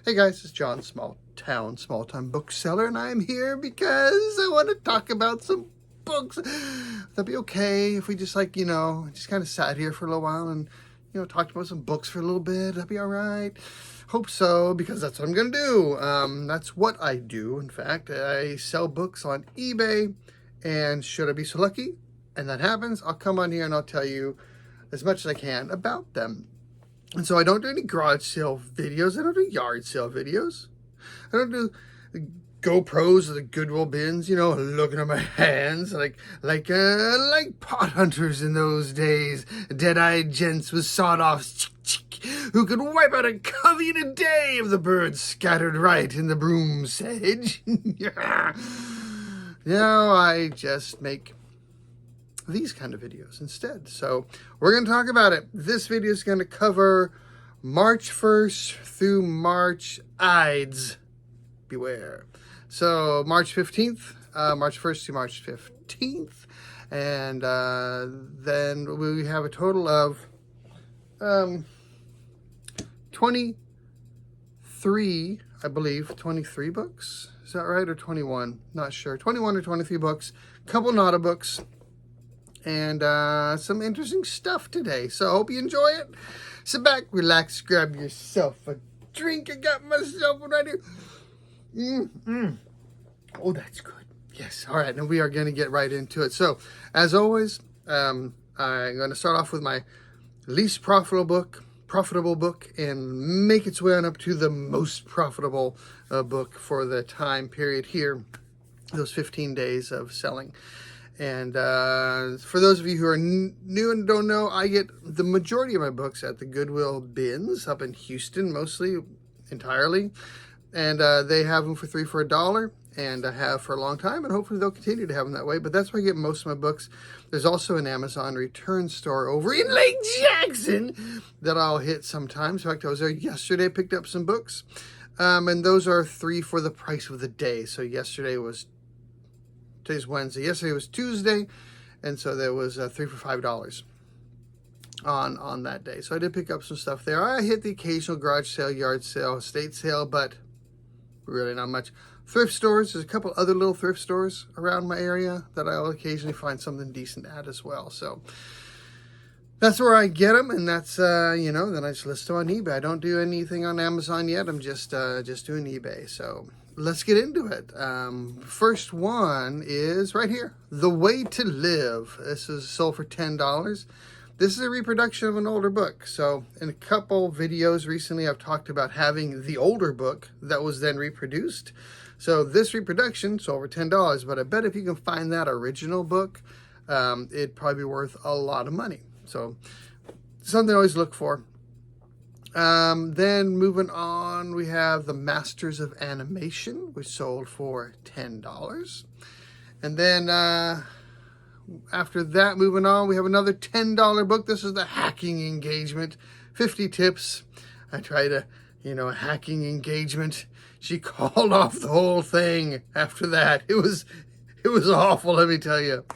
Hey guys, it's John, small time bookseller, and I'm here because I want to talk about some books. That'd be okay if we just just kind of sat here for a little while and, talked about some books for a little bit. That'd be all right. Hope so, because that's what I'm going to do. That's what I do, in fact. I sell books on eBay, and should I be so lucky, and that happens, I'll come on here and I'll tell you as much as I can about them. And so I don't do any garage sale videos. I don't do yard sale videos. I don't do GoPros or the Goodwill bins, looking at my hands like pot hunters in those days. Dead-eyed gents with sawed-offs who could wipe out a covey in a day of the birds scattered right in the broom sedge. Now I just make these kind of videos instead. So we're going to talk about it. This video is going to cover March 1st through March Ides. Beware. So March 15th, March 1st to March 15th. And then we have a total of 23, I believe, 23 books. Is that right? Or 21? Not sure. 21 or 23 books. Couple Nada books. And some interesting stuff today. So I hope you enjoy it. Sit back, relax, grab yourself a drink. I got myself one right here. Oh, that's good. Yes. All right. And we are going to get right into it. So, as always, I'm going to start off with my least profitable book and make its way on up to the most profitable book for the time period here. Those 15 days of selling. And for those of you who are new and don't know, I get the majority of my books at the Goodwill bins up in Houston, mostly, entirely. And they have them for $3 and I have for a long time, and hopefully they'll continue to have them that way. But that's where I get most of my books. There's also an Amazon return store over in Lake Jackson that I'll hit sometimes. In fact, I was there yesterday, picked up some books. And those are 3 for the price of the day. So today's Wednesday. Yesterday was Tuesday, and so there was 3 for $5 on that day. So I did pick up some stuff there. I hit the occasional garage sale, yard sale, estate sale, but really not much. Thrift stores. There's a couple other little thrift stores around my area that I'll occasionally find something decent at as well. So that's where I get them, and that's then I just list them on eBay. I don't do anything on Amazon yet. I'm just doing eBay. So let's get into it. First one is right here, The Way to Live. This is sold for $10. This is a reproduction of an older book. So in a couple videos recently, I've talked about having the older book that was then reproduced. So this reproduction sold for $10, but I bet if you can find that original book, it'd probably be worth a lot of money. So something to always look for. Then moving on, we have The Masters of Animation, which sold for $10. And then after that, moving on, we have another $10 book. This is The Hacking Engagement, 50 tips. I tried a hacking engagement. She called off the whole thing after that. It was awful, let me tell you.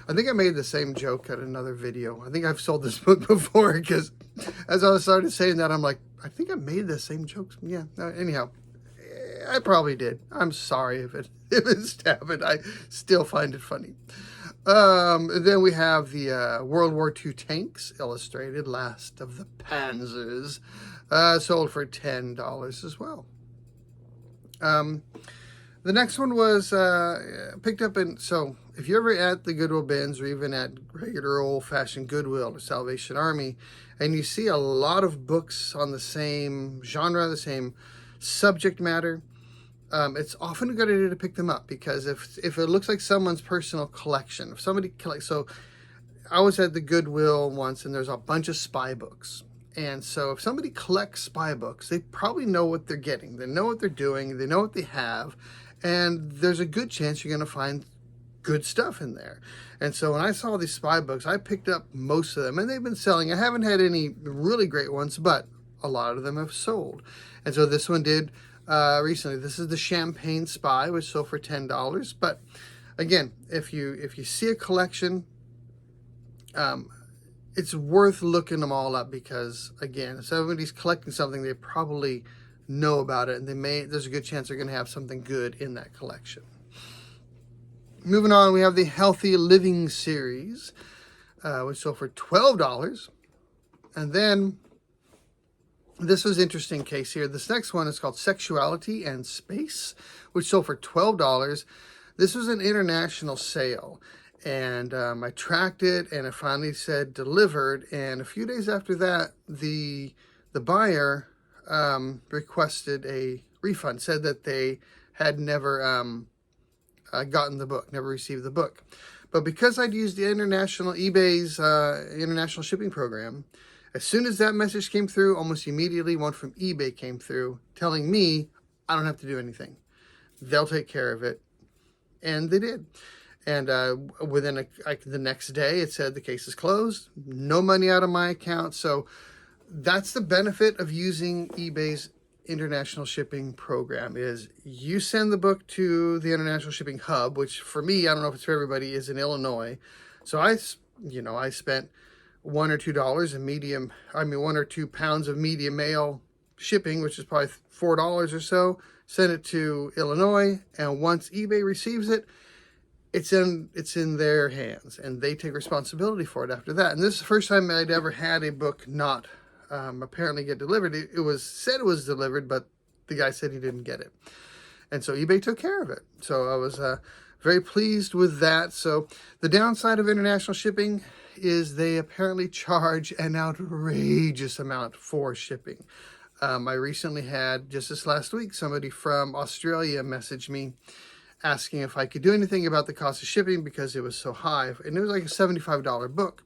I think I made the same joke at another video. I think I've sold this book before, because as I started saying that, I'm like, I think I made the same jokes. Yeah, anyhow, I probably did. I'm sorry if it's happened. I still find it funny. Then we have the World War II tanks, illustrated, Last of the Panzers, sold for $10 as well. The next one was picked up so if you're ever at the Goodwill bins or even at regular old-fashioned Goodwill or Salvation Army, and you see a lot of books on the same genre, the same subject matter, it's often a good idea to pick them up, because if it looks like someone's personal collection, if somebody collects, so I was at the Goodwill once and there's a bunch of spy books. And so if somebody collects spy books, they probably know what they're getting. They know what they're doing. They know what they have. And there's a good chance you're going to find good stuff in there. And so when I saw these spy books, I picked up most of them. And they've been selling. I haven't had any really great ones, but a lot of them have sold. And so this one did recently. This is the Champagne Spy, which sold for $10. But again, if you see a collection, it's worth looking them all up, because again, if somebody's collecting something, they probably know about it, and there's a good chance they're going to have something good in that collection. Moving on, we have the Healthy Living series, which sold for $12. And then this was an interesting case here. This next one is called Sexuality and Space, which sold for $12. This was an international sale, and I tracked it, and it finally said delivered. And a few days after that, the buyer requested a refund, said that they had never gotten the book, never received the book. But because I'd used the eBay's international shipping program, as soon as that message came through, almost immediately one from eBay came through telling me I don't have to do anything. They'll take care of it. And they did. And within the next day, it said the case is closed. No money out of my account. So that's the benefit of using eBay's international shipping program, is you send the book to the international shipping hub, which for me, I don't know if it's for everybody, is in Illinois. So I spent $1 or $2 in £1 or £2 pounds of medium mail shipping, which is probably $4 or so, sent it to Illinois, and once eBay receives it, it's in their hands, and they take responsibility for it after that. And this is the first time I'd ever had a book not apparently get delivered. It was said it was delivered, but the guy said he didn't get it, and so eBay took care of it. So I was very pleased with that. So the downside of international shipping is they apparently charge an outrageous amount for shipping. I recently had, just this last week, somebody from Australia message me asking if I could do anything about the cost of shipping because it was so high. And it was like a $75 book.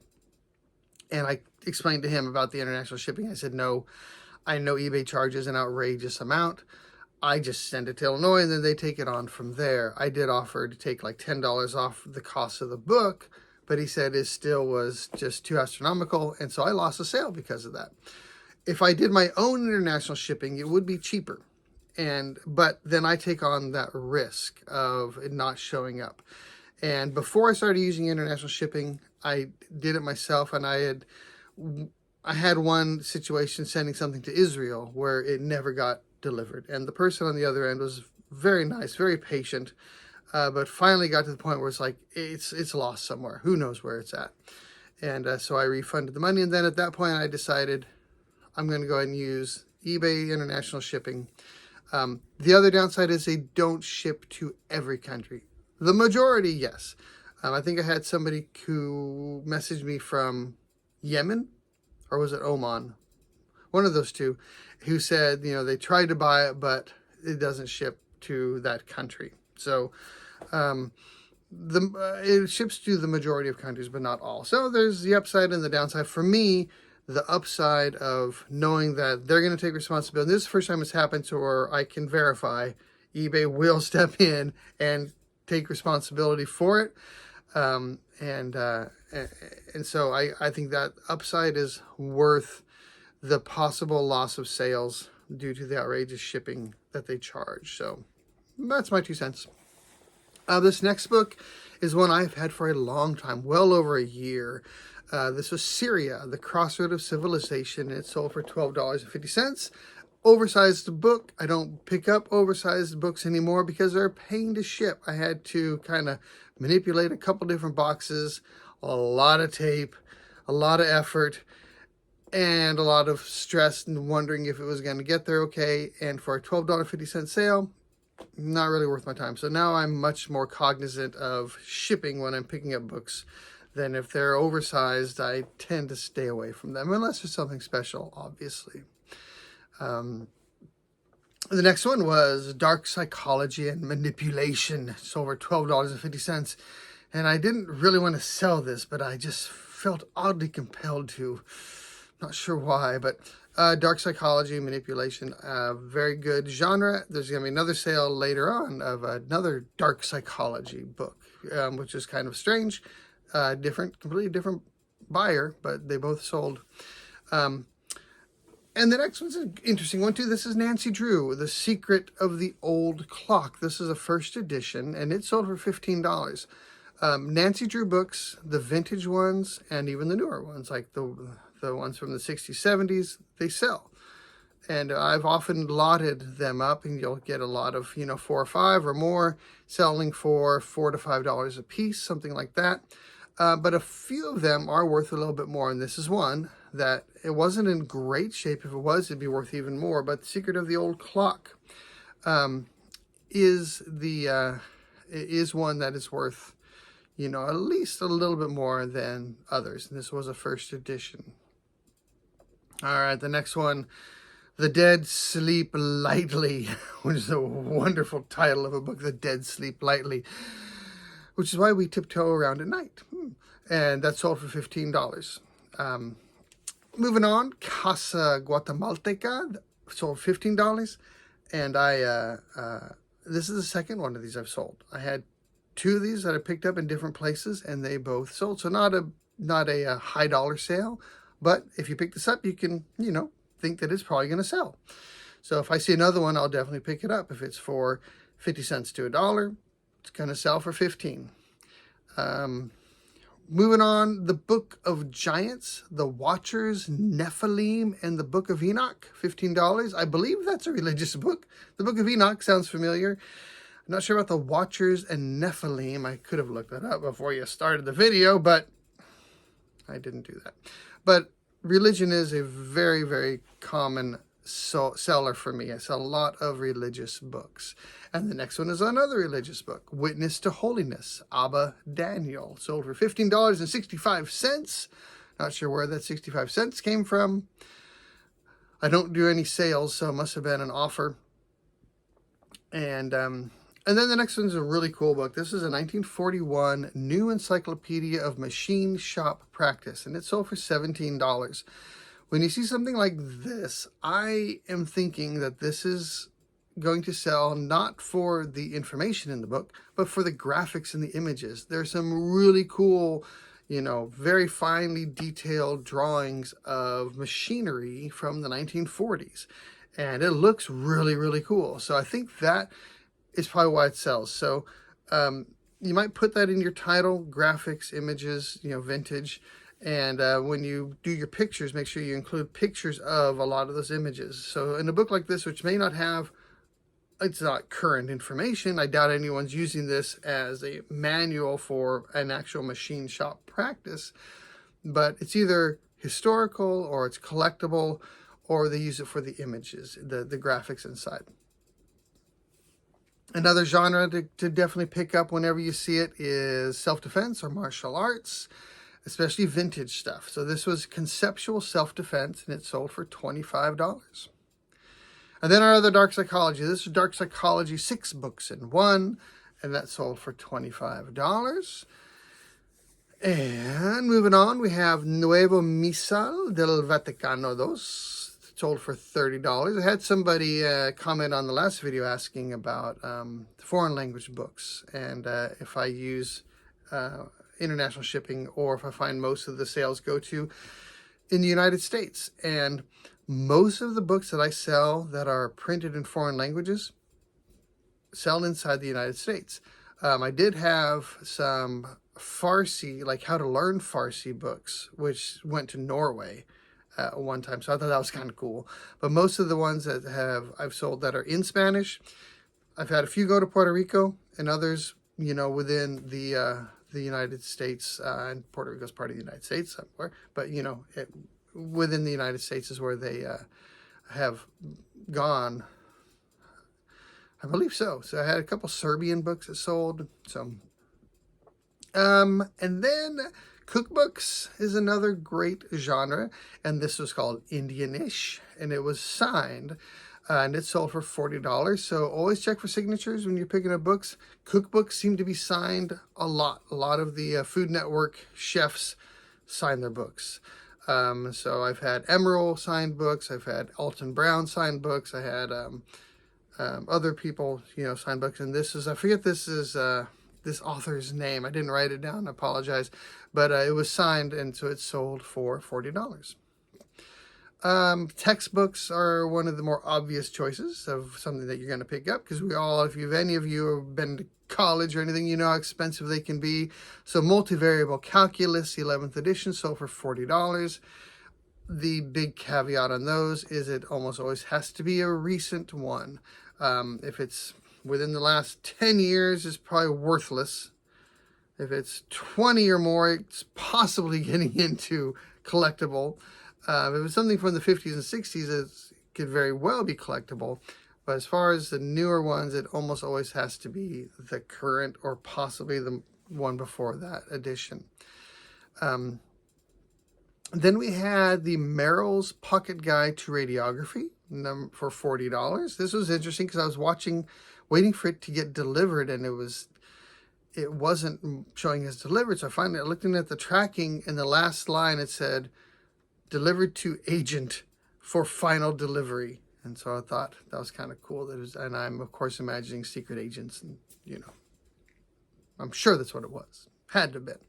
And I explained to him about the international shipping. I said, no, I know eBay charges an outrageous amount. I just send it to Illinois, and then they take it on from there. I did offer to take like $10 off the cost of the book, but he said it still was just too astronomical, and so I lost the sale because of that. If I did my own international shipping, it would be cheaper, but then I take on that risk of it not showing up. And before I started using international shipping, I did it myself, and I had one situation sending something to Israel where it never got delivered, and the person on the other end was very nice, very patient, but finally got to the point where it's like it's lost somewhere. Who knows where it's at? And so I refunded the money, and then at that point I decided I'm going to go ahead and use eBay international shipping. The other downside is they don't ship to every country. The majority, yes. I think I had somebody who messaged me from Yemen, or was it Oman? One of those two, who said, they tried to buy it, but it doesn't ship to that country. So it ships to the majority of countries, but not all. So there's the upside and the downside. For me, the upside of knowing that they're going to take responsibility. This is the first time it's happened to where I can verify eBay will step in and take responsibility for it. And so I think that upside is worth the possible loss of sales due to the outrageous shipping that they charge. So that's my 2 cents. This next book is one I've had for a long time, well over a year. This was Syria, the Crossroad of Civilization. It sold for $12.50. Oversized book. I don't pick up oversized books anymore because they're a pain to ship. I had to kind of manipulate a couple different boxes, a lot of tape, a lot of effort, and a lot of stress and wondering if it was going to get there okay. And for a $12.50 sale, not really worth my time. So now I'm much more cognizant of shipping when I'm picking up books than if they're oversized. I tend to stay away from them, unless there's something special, obviously. The next one was Dark Psychology and Manipulation. It's over $12.50. And I didn't really want to sell this, but I just felt oddly compelled to. Not sure why, but Dark Psychology and Manipulation, very good genre. There's going to be another sale later on of another Dark Psychology book, which is kind of strange. Completely different buyer, but they both sold. And the next one's an interesting one too. This is Nancy Drew, The Secret of the Old Clock. This is a first edition, and it sold for $15. Nancy Drew books, the vintage ones, and even the newer ones, like the ones from the 60s, 70s, they sell. And I've often lotted them up, and you'll get a lot of, 4 or 5 or more, selling for $4 to $5 a piece, something like that. But a few of them are worth a little bit more, and this is one that it wasn't in great shape. If it was, it'd be worth even more. But The Secret of the Old Clock is one that is worth, at least a little bit more than others. And this was a first edition. All right, the next one, The Dead Sleep Lightly, which is a wonderful title of a book, The Dead Sleep Lightly, which is why we tiptoe around at night. And that sold for $15. Moving on, Casa Guadalupe sold $15. And this is the second one of these I've sold. I had 2 of these that I picked up in different places, and they both sold. So not a high dollar sale, but if you pick this up, you can, think that it's probably going to sell. So if I see another one, I'll definitely pick it up. If it's for 50 cents to $1, it's going to sell for 15. Moving on, The Book of Giants, The Watchers, Nephilim, and The Book of Enoch, $15. I believe that's a religious book. The Book of Enoch sounds familiar. I'm not sure about The Watchers and Nephilim. I could have looked that up before you started the video, but I didn't do that. But religion is a very, very common seller for me. I sell a lot of religious books. And the next one is another religious book, Witness to Holiness, Abba Daniel. Sold for $15.65. Not sure where that 65 cents came from. I don't do any sales, so it must have been an offer. And then the next one's a really cool book. This is a 1941 New Encyclopedia of Machine Shop Practice, and it sold for $17. When you see something like this, I am thinking that this is going to sell not for the information in the book, but for the graphics and the images. There's some really cool, very finely detailed drawings of machinery from the 1940s. And it looks really, really cool. So I think that is probably why it sells. So you might put that in your title, graphics, images, vintage. And when you do your pictures, make sure you include pictures of a lot of those images. So in a book like this, which may not have, it's not current information, I doubt anyone's using this as a manual for an actual machine shop practice, but it's either historical or it's collectible, or they use it for the images, the graphics inside. Another genre to definitely pick up whenever you see it is self-defense or martial arts, especially vintage stuff. So this was Conceptual Self-Defense, and it sold for $25. And then our other Dark Psychology. This is Dark Psychology 6 books in 1, and that sold for $25. And moving on, we have Nuevo Missal del Vaticano II, sold for $30. I had somebody comment on the last video asking about foreign language books, and if I use international shipping, or if I find most of the sales go to in the United States. And most of the books that I sell that are printed in foreign languages sell inside the United States. I did have some Farsi, like how to learn Farsi books, which went to Norway at one time. So I thought that was kind of cool. But most of the ones that I've sold that are in Spanish, I've had a few go to Puerto Rico, and others, within the United States, and Puerto Rico's part of the United States somewhere, but within the United States is where they have gone. I believe so. So I had a couple Serbian books that sold. So, and then cookbooks is another great genre, and this was called Indianish, and it was signed. And it sold for $40. So always check for signatures when you're picking up books. Cookbooks seem to be signed a lot. A lot of the Food Network chefs sign their books. So I've had Emerald signed books. I've had Alton Brown signed books. I had other people, sign books. And this is, I forget this author's name. I didn't write it down. I apologize. But it was signed, and so it sold for $40. Textbooks are one of the more obvious choices of something that you're going to pick up, because if any of you have been to college or anything, you know how expensive they can be. So Multivariable Calculus, 11th edition, sold for $40. the big caveat on those is it almost always has to be a recent one. If it's within the last 10 years, it's probably worthless. If it's 20 or more, it's possibly getting into collectible. If it's something from the 50s and 60s, it could very well be collectible. But as far as the newer ones, it almost always has to be the current or possibly the one before that edition. Then we had the Merrell's Pocket Guy to Radiography for $40. This was interesting because I was waiting for it to get delivered, and it wasn't showing as delivered. So I finally looking at the tracking, in the last line it said, delivered to agent for final delivery. And so I thought that was kind of cool. And I'm of course imagining secret agents, and I'm sure that's what it was. Had to have been.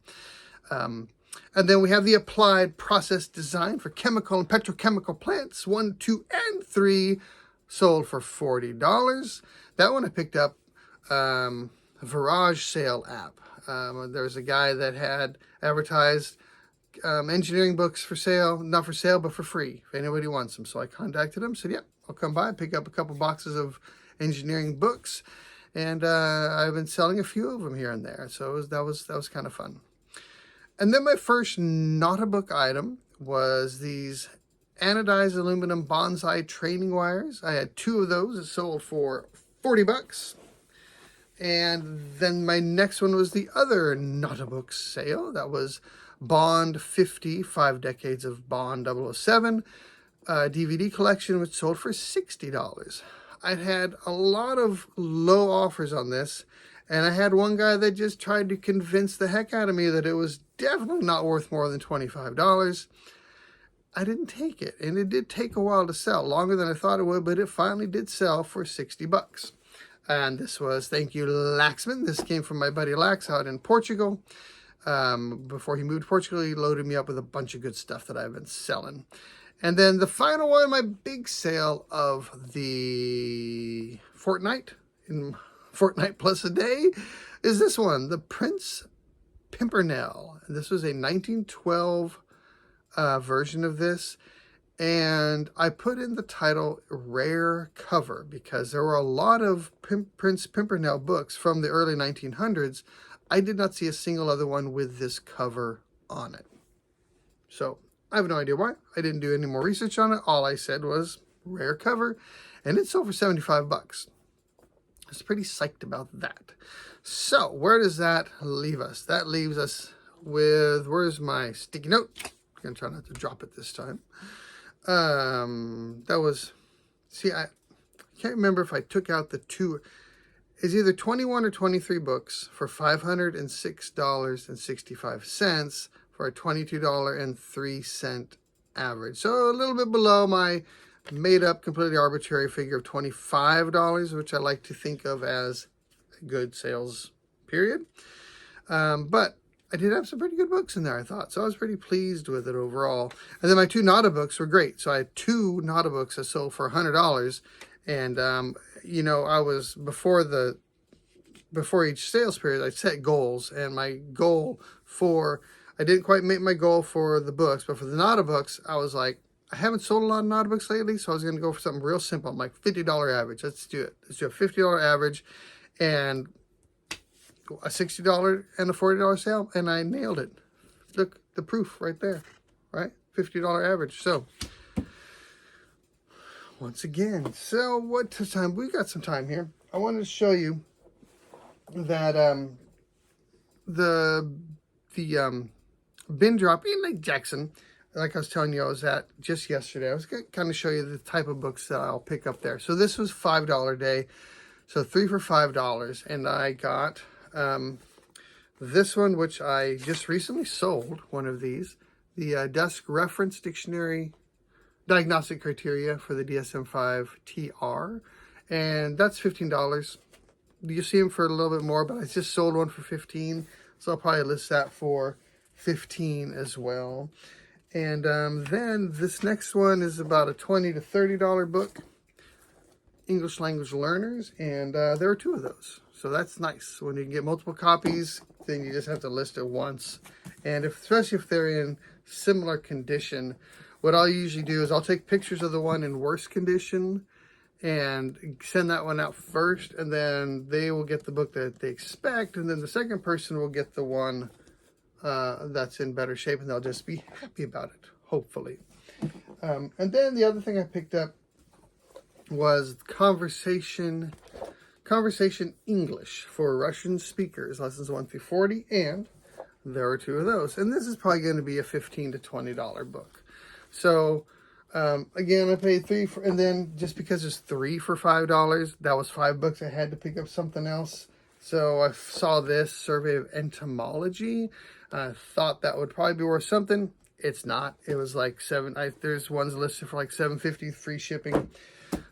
And then we have the Applied Process Design for Chemical and Petrochemical Plants, 1, 2, and 3, sold for $40. That one I picked up a Virage sale app. There's a guy that had advertised engineering books for sale, not for sale, but for free, if anybody wants them. So I contacted him, said, yeah, I'll come by, pick up a couple boxes of engineering books, and I've been selling a few of them here and there. So that was kind of fun. And then my first not-a-book item was these anodized aluminum Bonsai training wires. I had 2 of those. It sold for $40. And then my next one was the other not-a-book sale. That was Bond 50, 5 Decades of Bond 007 DVD collection, which sold for $60. I'd had a lot of low offers on this, and I had one guy that just tried to convince the heck out of me that it was definitely not worth more than $25. I didn't take it, and it did take a while to sell, longer than I thought it would, but it finally did sell for $60. And this was, thank you, Laxman. This came from my buddy Lax out in Portugal. Before he moved to Portugal, he loaded me up with a bunch of good stuff that I've been selling. And then the final one, my big sale of the fortnight, in Fortnight Plus a Day, is this one, the Prince Pimpernel. This was a 1912 version of this, and I put in the title Rare Cover because there were a lot of Prince Pimpernel books from the early 1900s. I did not see a single other one with this cover on it. So I have no idea why. I didn't do any more research on it. All I said was rare cover, and it sold for $75. I was pretty psyched about that. So where does that leave us? That leaves us with, where's my sticky note? I'm going to try not to drop it this time. That was, see, I can't remember if I took out the 2. It's either 21 or 23 books for $506.65 for a $22.03 average. So a little bit below my made up, completely arbitrary figure of $25, which I like to think of as a good sales period. But I did have some pretty good books in there, I thought. So I was pretty pleased with it overall. And then my 2 Nada books were great. So I had 2 Nada books that sold for $100. And, I was, before each sales period, I set goals. And my goal I didn't quite make my goal for the books, but for the Nada books, I was like, I haven't sold a lot of Nada books lately, so I was going to go for something real simple. I'm like, $50 average. Let's do it. Let's do a $50 average and a $60 and a $40 sale, and I nailed it. Look, the proof right there, right? $50 average. So, once again, so what time? We got some time here. I wanted to show you that the bin drop in Lake Jackson, like I was telling you I was at just yesterday. I was going to kind of show you the type of books that I'll pick up there. So this was $5 a day. So 3 for $5. And I got this one, which I just recently sold, one of these. The Desk Reference Dictionary Diagnostic Criteria for the DSM-5 TR. And that's $15. You see them for a little bit more, but I just sold one for $15. So I'll probably list that for $15 as well. And then this next one is about a $20 to $30 book, English language learners, and there are 2 of those. So that's nice. When you can get multiple copies, then you just have to list it once. And especially if they're in similar condition, what I'll usually do is I'll take pictures of the one in worse condition and send that one out first, and then they will get the book that they expect, and then the second person will get the one that's in better shape, and they'll just be happy about it, hopefully. And then the other thing I picked up was Conversation English for Russian Speakers, lessons 1 through 40, and there are 2 of those. And this is probably going to be a $15 to $20 book. So, again, I paid $3 for, and then just because there's 3 for $5, that was $5. I had to pick up something else. So I saw this Survey of Entomology. I thought that would probably be worth something. It's not. It was like there's ones listed for like $7.50 free shipping.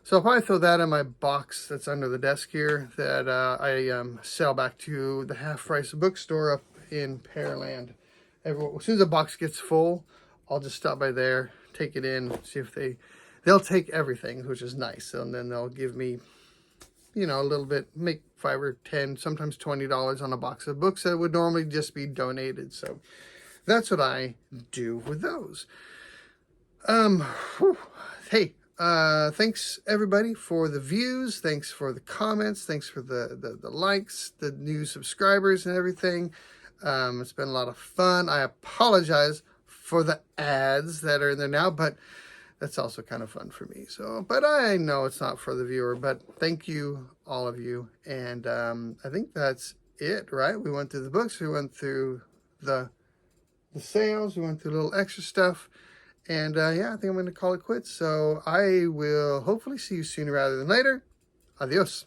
So I'll probably throw that in my box that's under the desk here that I sell back to the Half Price Bookstore up in Pearland. As soon as the box gets full, I'll just stop by there, take it in, see if they'll take everything, which is nice. And then they'll give me, you know, a little bit, make $5 or $10, sometimes $20 on a box of books that would normally just be donated. So that's what I do with those. Hey, thanks everybody for the views. Thanks for the comments. Thanks for the likes, the new subscribers and everything. It's been a lot of fun. I apologize for the ads that are in there now, but that's also kind of fun for me. So, but I know it's not for the viewer, but thank you, all of you. And I think that's it, right? We went through the books. We went through the sales. We went through a little extra stuff. And yeah, I think I'm going to call it quits. So I will hopefully see you sooner rather than later. Adios.